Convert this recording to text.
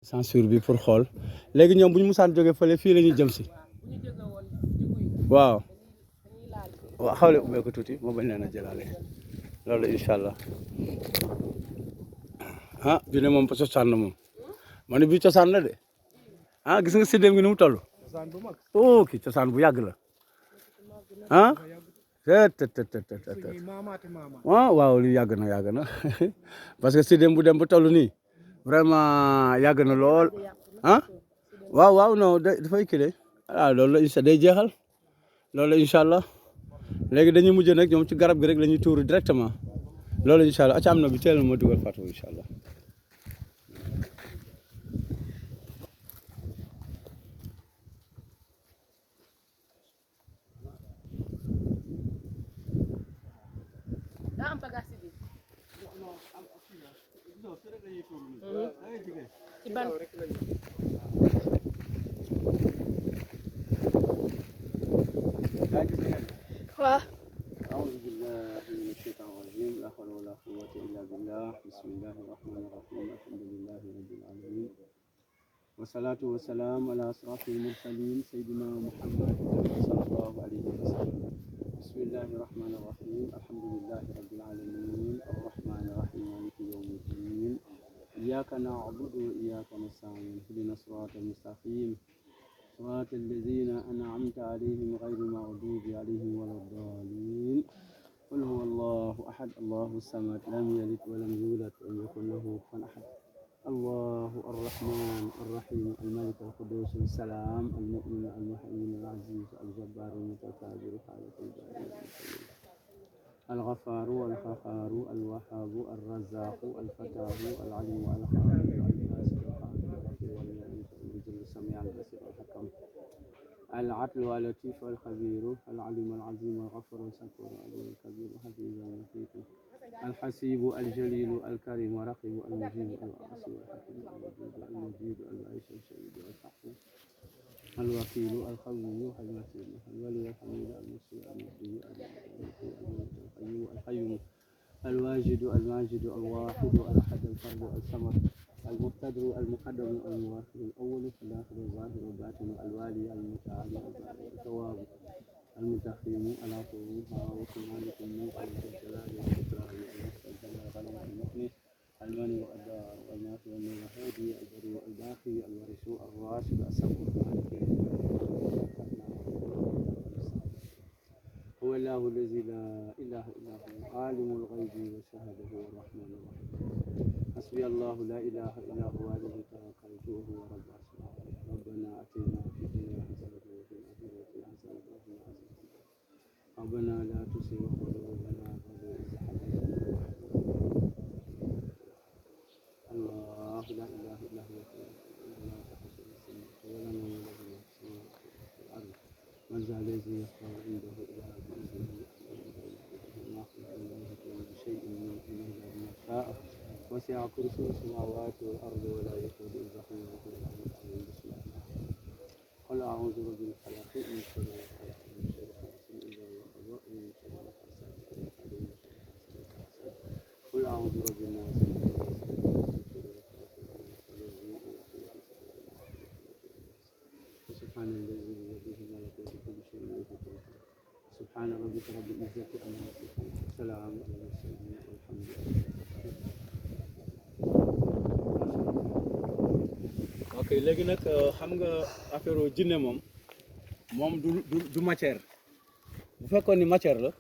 censure bi pour xool léegi ñoom bu ñu musaan jógee fële fii la ñuy jëm si waaw waaw xawle ubbee ko tuuti moo bañ leen a jëlaale loolu incha allah ah bi ne moom ba cosaan na moom ma ne bii cosaan la de ah gis nga séddéem gi ni mu toll oh kii cosaan bu yàgg la ah waaw li yàgg na parce que séddéem bu dem ba toll nii vraiment yàgg na lool ah waaw non dafay kii de ah loolu la incha day jeexal loolu la incha allah léegi dañuy mujj nag ñoom ci garab gi rek la ñuy tuuru directement loolu incha allah acca am na bi teel ma dugal Fatou incha allah. أعوذ بالله من الشيطان الرجيم لا حول ولا قوة إلا بالله بسم الله الرحمن الرحيم الحمد لله رب العالمين والصلاة والسلام على أشرف المرسلين سيدنا محمد صلى الله عليه وسلم بسم الله الرحمن الرحيم الحمد لله رب العالمين الرحمن الرحيم مالك يوم الدين إياك نعبد وإياك نستعين اهدنا الصراط المستقيم صراط الذين أنعمت عليهم غير المغضوب عليهم ولا الضالين قل هو الله أحد الله الصمد لم يلد ولم يولد ولم يكن له كفوا أحد الله الرحمن الرحيم الملك القدوس السلام المؤمن المهيمن العزيز الجبار المتكبر خالق البارئ الغفار والقهار الوهاب الرزاق الفتاح العليم الخبير الناصر القادر والمعين السميع البصير الحكم العدل واللطيف والخبير العليم العظيم الغفور الشكور العليم الكبير الحفيظ المحيط الحسيب الجليل الكريم الرقيب المجيب العاصي الحكيم الودود المجيد العيش الشهيد الحق الوكيل القوي المتين الولي الحميد المسيء المهدي القيوم الواجد الماجد الواحد الأحد الفرد الصمد المقتدر المقدم المؤخر الأول الآخر الظاهر الباطن الوالي المتعالي التواب المتخيم العفو مالك الملك الجلال والإكرام المستجل المخلص المانع الدار والنافع الهادي البريء الباقي الوارث الراشد الصبور هو الله الذي لا إله إلا هو عالم الغيب والشهادة هو الرحمن الرحيم حسبي الله لا إله إلا هو عليه توكلت وهو رب العرش العظيم ربنا آتنا في الدنيا حسنة وفي الآخرة حسنة وقنا عذاب النار ربنا لا تزغ قلوبنا بعد إذ هديتنا الله لا إله إلا هو لا تحصل السماء ولا من له السماوات والأرض من ذا الذي يشفع عنده إلا بإذنه ما خلق الله بشيء من إلا ما شاء وسع كرسيه السماوات والأرض ولا يؤوده حفظهما وهو العلي العظيم بسم الله قل أعوذ برب الفلق من شر ما خلق ومن شر حاسد إذا وقب ومن شر حاسد إذا حسد ومن شر حاسد قل أعوذ برب الناس سبحان الذي بيده ملكوت كل شيء وقدرته سبحان ربك رب العزة عما يصفون سلام على المرسلين والحمد لله. ok léegi nag xam nga affaire jinne moom du matière bu fekkoon ni matière la